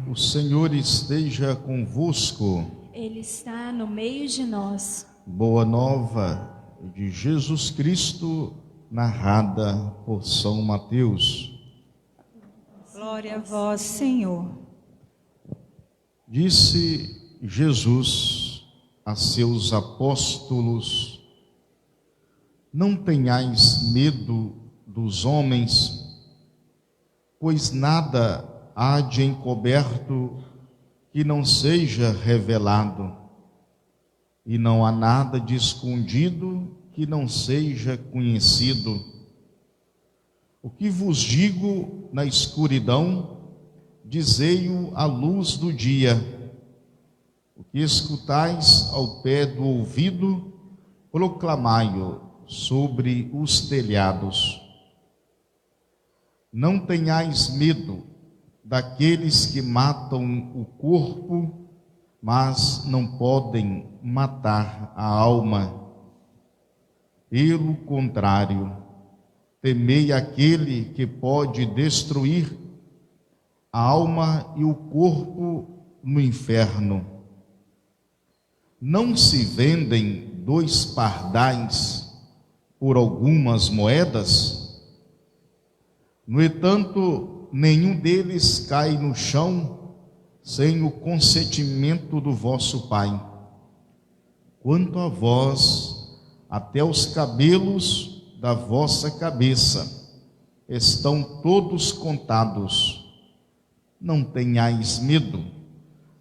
O Senhor esteja convosco. Ele está no meio de nós. Boa nova de Jesus Cristo, narrada por São Mateus. Glória a vós, Senhor. Disse Jesus a seus apóstolos: não tenhais medo dos homens, pois nada há de encoberto que não seja revelado, e não há nada de escondido que não seja conhecido. O que vos digo na escuridão, dizei-o à luz do dia. O que escutais ao pé do ouvido, proclamai-o sobre os telhados. Não tenhais medo daqueles que matam o corpo, mas não podem matar a alma. Pelo contrário, temei aquele que pode destruir a alma e o corpo no inferno. Não se vendem 2 pardais por algumas moedas? No entanto, nenhum deles cai no chão sem o consentimento do vosso Pai. Quanto a vós, até os cabelos da vossa cabeça estão todos contados. Não tenhais medo,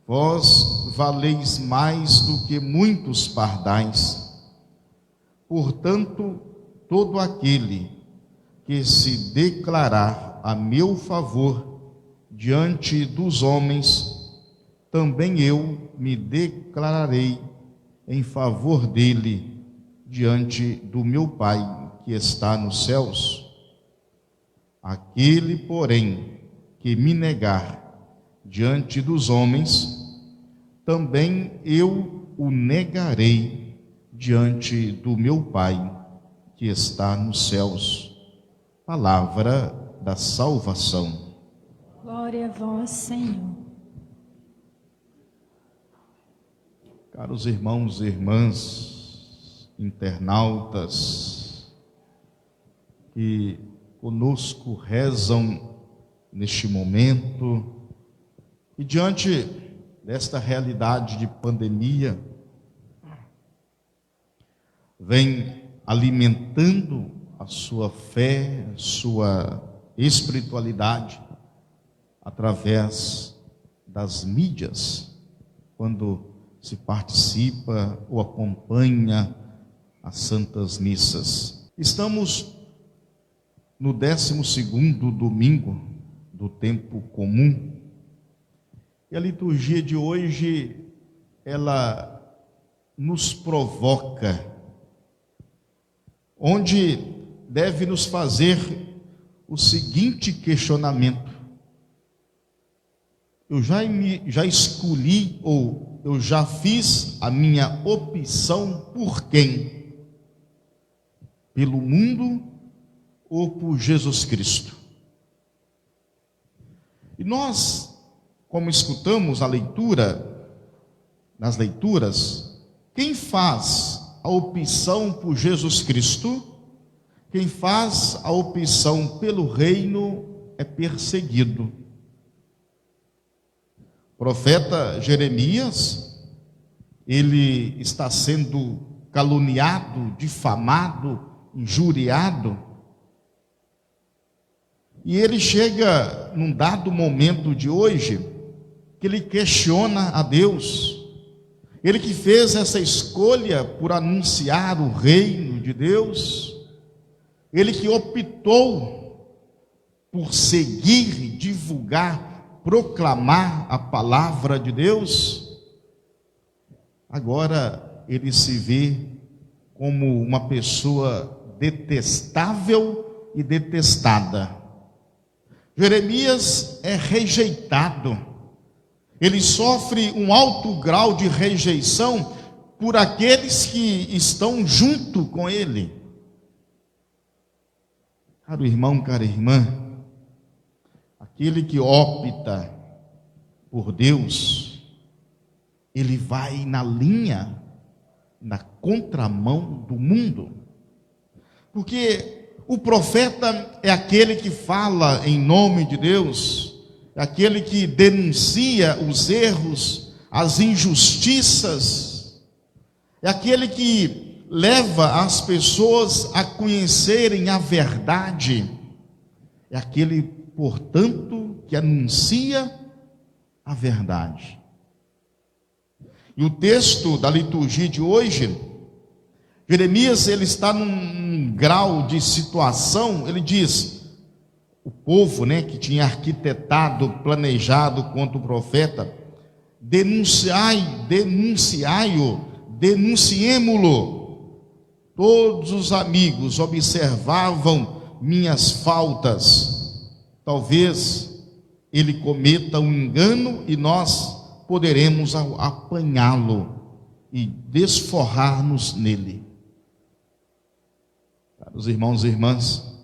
vós valeis mais do que muitos pardais. Portanto, todo aquele que se declarar a meu favor diante dos homens, também eu me declararei em favor dele diante do meu Pai que está nos céus. Aquele, porém, que me negar diante dos homens, também eu o negarei diante do meu Pai que está nos céus. Palavra da salvação. Glória a vós, Senhor. Caros irmãos e irmãs, internautas, que conosco rezam neste momento, e diante desta realidade de pandemia, vem alimentando a sua fé, a sua espiritualidade através das mídias, quando se participa ou acompanha as santas missas. Estamos no 12º domingo do tempo comum, e a liturgia de hoje, ela nos provoca, onde deve nos fazer o seguinte questionamento: eu já escolhi, ou eu já fiz a minha opção por quem? Pelo mundo ou por Jesus Cristo? E nós, como escutamos a leitura, nas leituras, quem faz a opção por Jesus Cristo, quem faz a opção pelo reino, é perseguido. O profeta Jeremias, ele está sendo caluniado, difamado, injuriado, e ele chega num dado momento de hoje, que ele questiona a Deus. Ele que fez essa escolha por anunciar o reino de Deus, ele que optou por seguir, divulgar, proclamar a palavra de Deus, agora ele se vê como uma pessoa detestável e detestada. Jeremias é rejeitado, ele sofre um alto grau de rejeição por aqueles que estão junto com ele. Caro irmão, cara irmã, aquele que opta por Deus, ele vai na linha, na contramão do mundo. Porque o profeta é aquele que fala em nome de Deus, é aquele que denuncia os erros, as injustiças, é aquele que leva as pessoas a conhecerem a verdade, é aquele, portanto, que anuncia a verdade. E o texto da liturgia de hoje, Jeremias, ele está num grau de situação, ele diz, o povo, que tinha arquitetado, planejado contra o profeta, denunciemo-lo. Todos os amigos observavam minhas faltas. Talvez ele cometa um engano e nós poderemos apanhá-lo e desforrar-nos nele. Os irmãos e irmãs,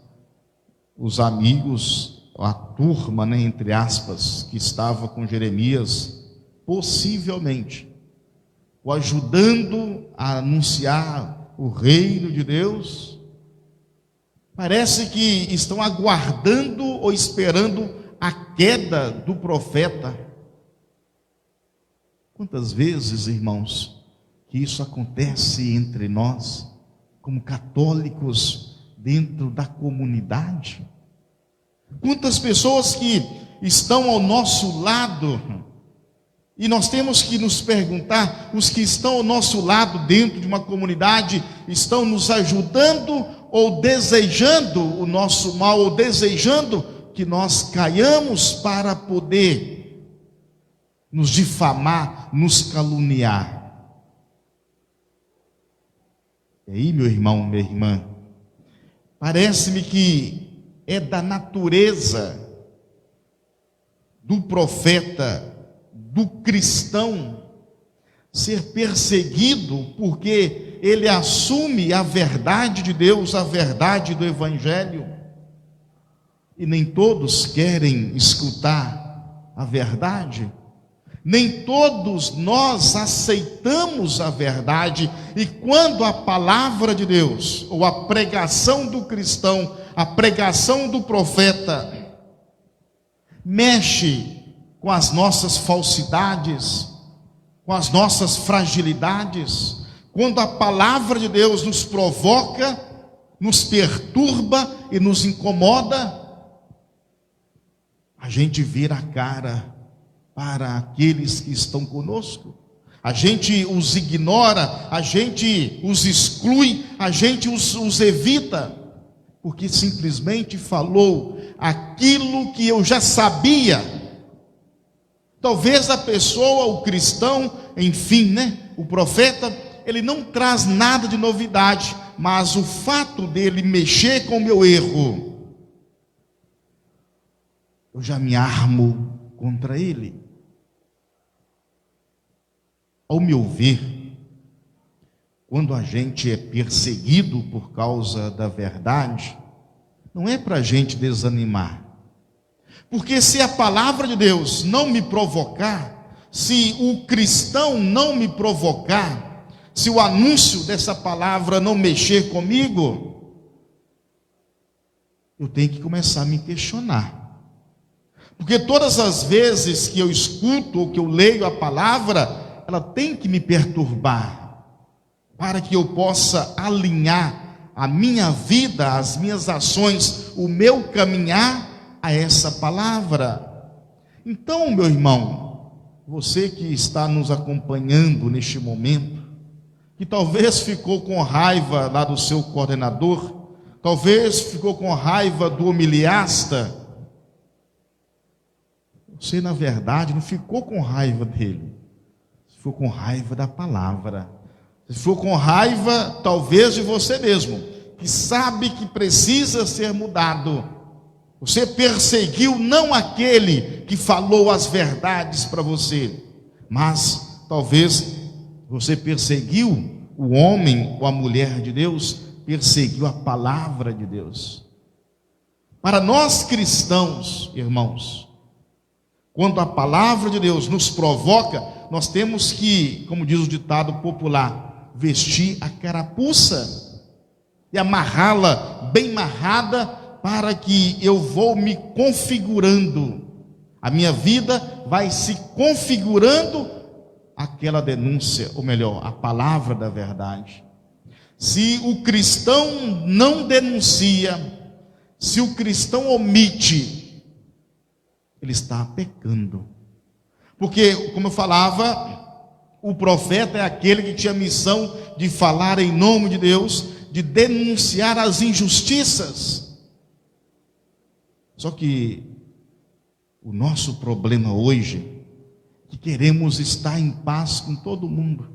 os amigos, a turma, entre aspas, que estava com Jeremias, possivelmente o ajudando a anunciar o reino de Deus, parece que estão aguardando ou esperando a queda do profeta. Quantas vezes, irmãos, que isso acontece entre nós, como católicos dentro da comunidade? Quantas pessoas que estão ao nosso lado, e nós temos que nos perguntar, os que estão ao nosso lado dentro de uma comunidade, estão nos ajudando ou desejando o nosso mal, ou desejando que nós caiamos para poder nos difamar, nos caluniar? E aí, meu irmão, minha irmã, parece-me que é da natureza do profeta, do cristão, ser perseguido, porque ele assume a verdade de Deus, a verdade do Evangelho, e nem todos querem escutar a verdade. Nem todos nós aceitamos a verdade, e quando a palavra de Deus, ou a pregação do cristão, a pregação do profeta, mexe com as nossas falsidades, com as nossas fragilidades, quando a palavra de Deus nos provoca, nos perturba e nos incomoda, a gente vira a cara para aqueles que estão conosco, a gente os ignora, a gente os exclui, a gente os evita, porque simplesmente falou aquilo que eu já sabia. Talvez a pessoa, o cristão, enfim, o profeta, ele não traz nada de novidade, mas o fato dele mexer com o meu erro, eu já me armo contra ele. Ao meu ver, quando a gente é perseguido por causa da verdade, não é para a gente desanimar, porque se a palavra de Deus não me provocar, se o cristão não me provocar, se o anúncio dessa palavra não mexer comigo, eu tenho que começar a me questionar. Porque todas as vezes que eu escuto ou que eu leio a palavra, ela tem que me perturbar, para que eu possa alinhar a minha vida, as minhas ações, o meu caminhar a essa palavra. Então, meu irmão, você que está nos acompanhando neste momento, que talvez ficou com raiva lá do seu coordenador, talvez ficou com raiva do homiliasta, você na verdade não ficou com raiva dele, você ficou com raiva da palavra, você ficou com raiva talvez de você mesmo, que sabe que precisa ser mudado. Você perseguiu não aquele que falou as verdades para você, mas talvez você perseguiu o homem ou a mulher de Deus, perseguiu a palavra de Deus. Para nós cristãos, irmãos, quando a palavra de Deus nos provoca, nós temos que, como diz o ditado popular, vestir a carapuça e amarrá-la bem amarrada, para que eu vou me configurando, a minha vida vai se configurando aquela denúncia, ou melhor, a palavra da verdade. Se o cristão não denuncia, se o cristão omite, ele está pecando. Porque, como eu falava, o profeta é aquele que tinha a missão de falar em nome de Deus, de denunciar as injustiças. Só que o nosso problema hoje é que queremos estar em paz com todo mundo.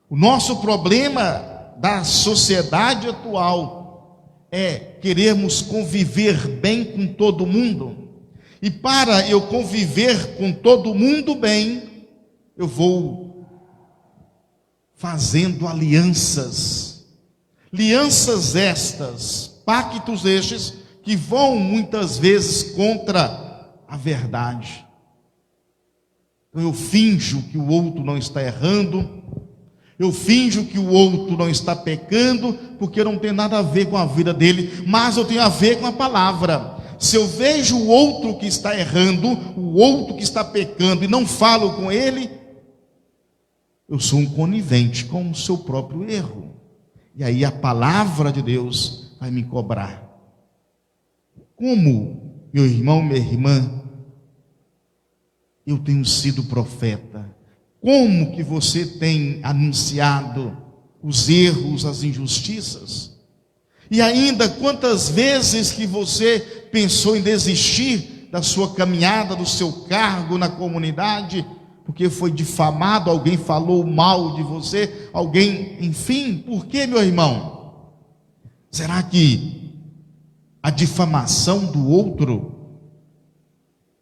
O nosso problema da sociedade atual é querermos conviver bem com todo mundo. E para eu conviver com todo mundo bem, eu vou fazendo alianças. Alianças estas, pactos estes, que vão muitas vezes contra a verdade. Então eu finjo que o outro não está errando, eu finjo que o outro não está pecando, porque eu não tenho nada a ver com a vida dele, mas eu tenho a ver com a palavra. Se eu vejo o outro que está errando, o outro que está pecando, e não falo com ele, eu sou um conivente com o seu próprio erro. E aí a palavra de Deus vai me cobrar. Como, meu irmão, minha irmã, eu tenho sido profeta? Como que você tem anunciado os erros, as injustiças? E ainda, quantas vezes que você pensou em desistir da sua caminhada, do seu cargo na comunidade, porque foi difamado, alguém falou mal de você, alguém, enfim, por quê, meu irmão? Será que a difamação do outro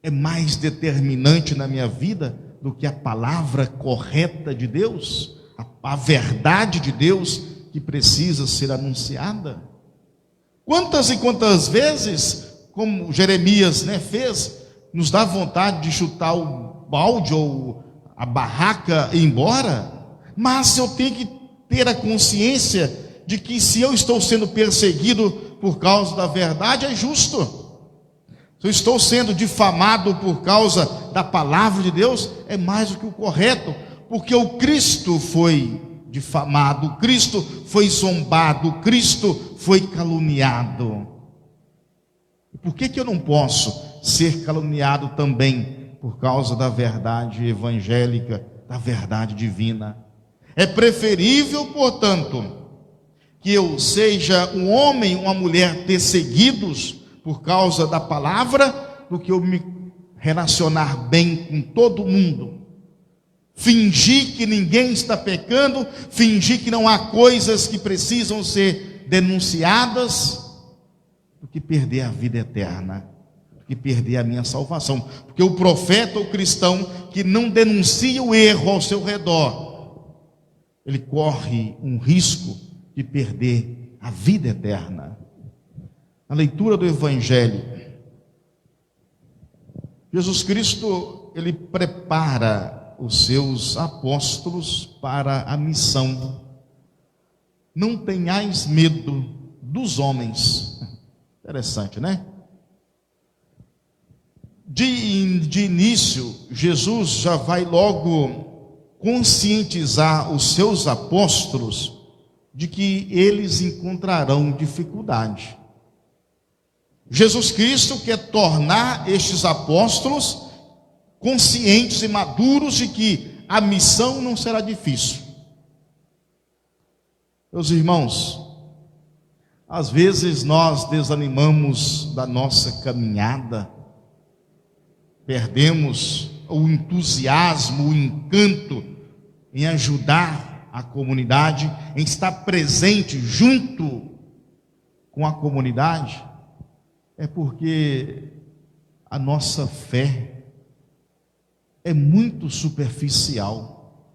é mais determinante na minha vida do que a palavra correta de Deus, a verdade de Deus que precisa ser anunciada? Quantas e quantas vezes, como Jeremias fez, nos dá vontade de chutar o balde ou a barraca e ir embora, mas eu tenho que ter a consciência de que se eu estou sendo perseguido por causa da verdade, é justo. Se eu estou sendo difamado por causa da palavra de Deus, é mais do que o correto, porque o Cristo foi difamado, o Cristo foi zombado, o Cristo foi caluniado. Por que eu não posso ser caluniado também por causa da verdade evangélica, da verdade divina? É preferível, portanto, que eu seja um homem, uma mulher perseguidos por causa da palavra, do que eu me relacionar bem com todo mundo, fingir que ninguém está pecando, fingir que não há coisas que precisam ser denunciadas, do que perder a vida eterna, do que perder a minha salvação. Porque o profeta, o cristão que não denuncia o erro ao seu redor, ele corre um risco de perder a vida eterna. A leitura do Evangelho, Jesus Cristo, ele prepara os seus apóstolos para a missão. Não tenhais medo dos homens. Interessante, né? De início, Jesus já vai logo conscientizar os seus apóstolos de que eles encontrarão dificuldade. Jesus Cristo quer tornar estes apóstolos conscientes e maduros de que a missão não será difícil. Meus irmãos, às vezes nós desanimamos da nossa caminhada, perdemos o entusiasmo, o encanto em ajudar a comunidade, em estar presente junto com a comunidade. É porque a nossa fé é muito superficial.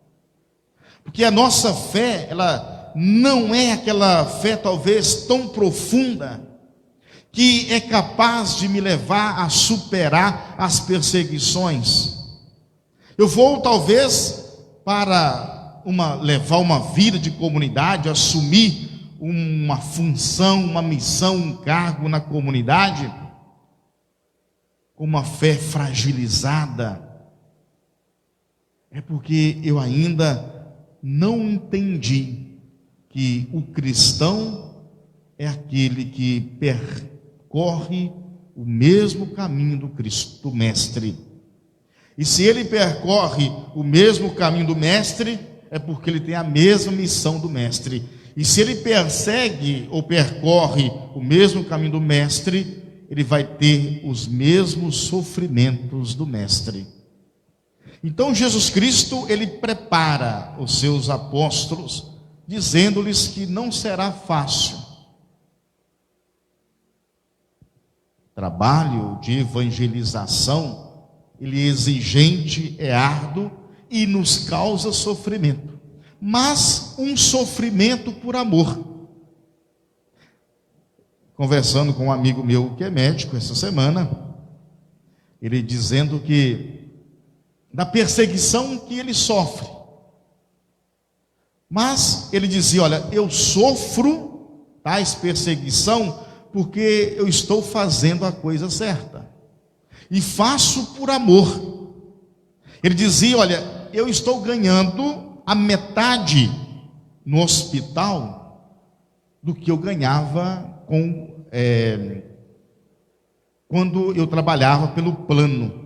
Porque a nossa fé, ela não é aquela fé talvez tão profunda, que é capaz de me levar a superar as perseguições. Eu vou talvez para levar uma vida de comunidade, assumir uma função, uma missão, um cargo na comunidade, com uma fé fragilizada. É porque eu ainda não entendi que o cristão é aquele que percorre o mesmo caminho do Cristo, do Mestre. E se ele percorre o mesmo caminho do Mestre, é porque ele tem a mesma missão do Mestre. E se ele persegue ou percorre o mesmo caminho do Mestre, ele vai ter os mesmos sofrimentos do Mestre. Então Jesus Cristo, ele prepara os seus apóstolos, dizendo-lhes que não será fácil. O trabalho de evangelização, ele é exigente, é árduo e nos causa sofrimento, mas um sofrimento por amor. Conversando com um amigo meu que é médico essa semana, ele dizendo que da perseguição que ele sofre, mas ele dizia: olha, eu sofro tais perseguição porque eu estou fazendo a coisa certa e faço por amor. Ele dizia: olha, eu estou ganhando a metade no hospital do que eu ganhava quando eu trabalhava pelo plano.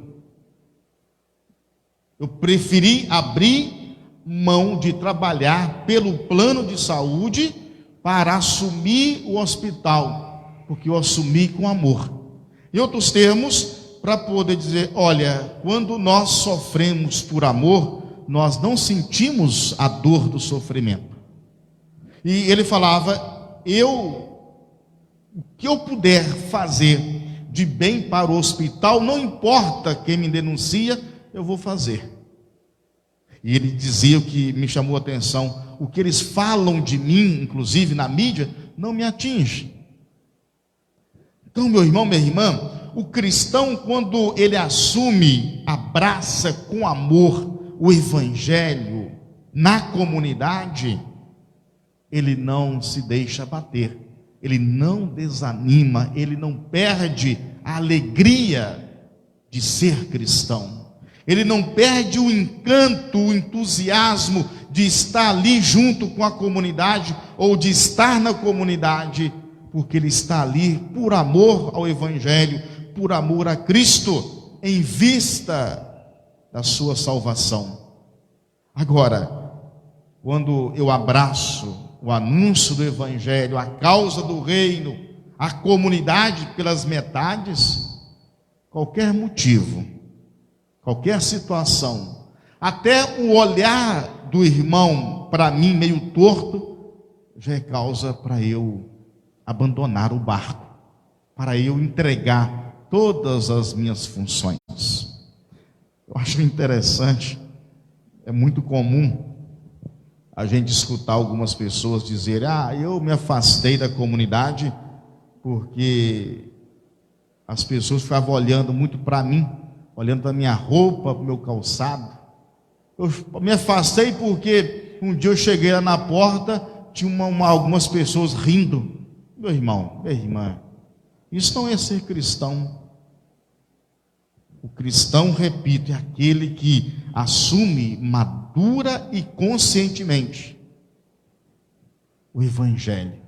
Eu preferi abrir mão de trabalhar pelo plano de saúde para assumir o hospital, porque eu assumi com amor. Em outros termos, para poder dizer: olha, quando nós sofremos por amor, nós não sentimos a dor do sofrimento. E ele falava: o que eu puder fazer de bem para o hospital, não importa quem me denuncia, eu vou fazer. E ele dizia, o que me chamou a atenção: o que eles falam de mim, inclusive na mídia, não me atinge. Então, meu irmão, minha irmã, o cristão, quando ele assume, abraça com amor o evangelho na comunidade, ele não se deixa abater, ele não desanima, ele não perde a alegria de ser cristão, ele não perde o encanto, o entusiasmo de estar ali junto com a comunidade, ou de estar na comunidade, porque ele está ali por amor ao evangelho, por amor a Cristo, em vista da sua salvação. Agora, quando eu abraço o anúncio do evangelho, a causa do reino, a comunidade pelas metades, qualquer motivo, qualquer situação, até o olhar do irmão para mim meio torto, já é causa para eu abandonar o barco, para eu entregar todas as minhas funções. Eu acho interessante, é muito comum a gente escutar algumas pessoas dizerem: eu me afastei da comunidade porque as pessoas ficavam olhando muito para mim, olhando para a minha roupa, para o meu calçado. Eu me afastei porque um dia eu cheguei lá na porta, tinha algumas pessoas rindo. Meu irmão, minha irmã, isso não é ser cristão. O cristão, repito, é aquele que assume madura e conscientemente o evangelho,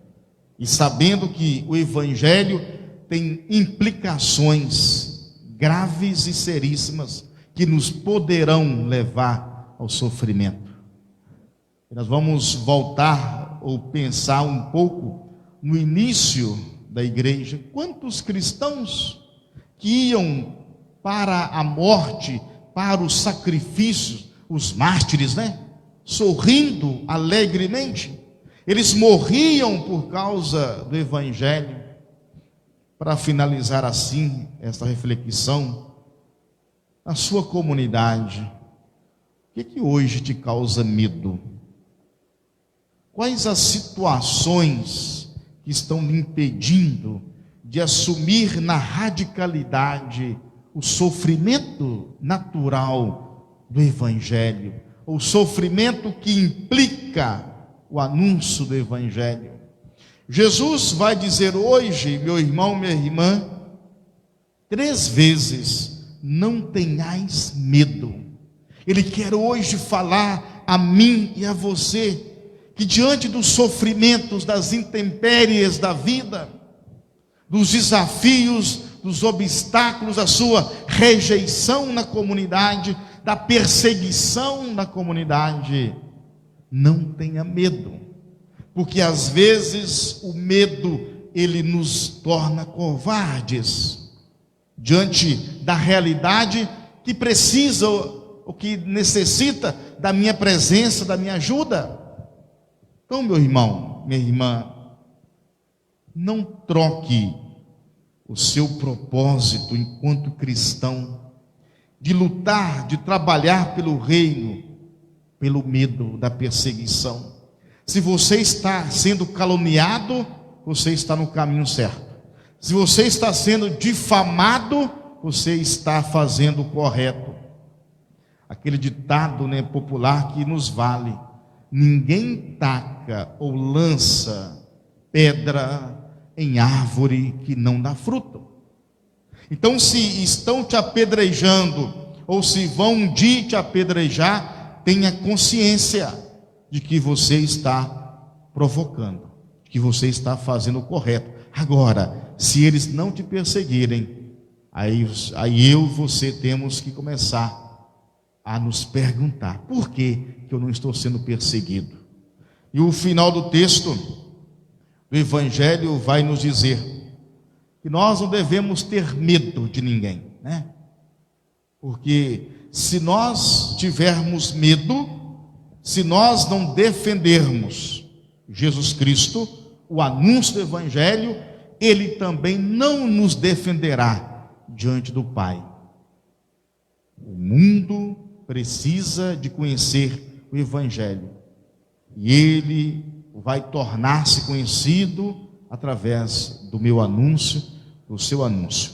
e sabendo que o evangelho tem implicações graves e seríssimas que nos poderão levar ao sofrimento. Nós vamos voltar ou pensar um pouco no início da igreja. Quantos cristãos que iam para a morte, para os sacrifícios, os mártires, sorrindo alegremente, eles morriam por causa do evangelho. Para finalizar assim esta reflexão, a sua comunidade, o que hoje te causa medo? Quais as situações que estão lhe impedindo de assumir na radicalidade o sofrimento natural do Evangelho, o sofrimento que implica o anúncio do Evangelho. Jesus vai dizer hoje, meu irmão, minha irmã, 3 vezes: não tenhais medo. Ele quer hoje falar a mim e a você, que diante dos sofrimentos, das intempéries da vida, dos desafios, dos obstáculos, da sua rejeição na comunidade, da perseguição na comunidade, não tenha medo, porque às vezes o medo, ele nos torna covardes, diante da realidade que precisa, ou que necessita da minha presença, da minha ajuda. Então, meu irmão, minha irmã, não troque o seu propósito enquanto cristão, de lutar, de trabalhar pelo reino, pelo medo da perseguição. Se você está sendo caluniado, você está no caminho certo. Se você está sendo difamado, você está fazendo o correto. Aquele ditado, popular que nos vale: ninguém taca ou lança pedra em árvore que não dá fruto. Então, se estão te apedrejando, ou se vão um dia te apedrejar, tenha consciência de que você está provocando, de que você está fazendo o correto. Agora, se eles não te perseguirem, aí eu e você temos que começar a nos perguntar: por que eu não estou sendo perseguido? E o final do texto do Evangelho vai nos dizer que nós não devemos ter medo de ninguém, Porque se nós tivermos medo, se nós não defendermos Jesus Cristo, o anúncio do Evangelho, Ele também não nos defenderá diante do Pai. O mundo precisa de conhecer o Evangelho, e ele vai tornar-se conhecido através do meu anúncio, do seu anúncio.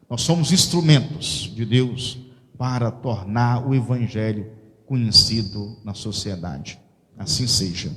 Nós somos instrumentos de Deus para tornar o Evangelho conhecido na sociedade. Assim seja.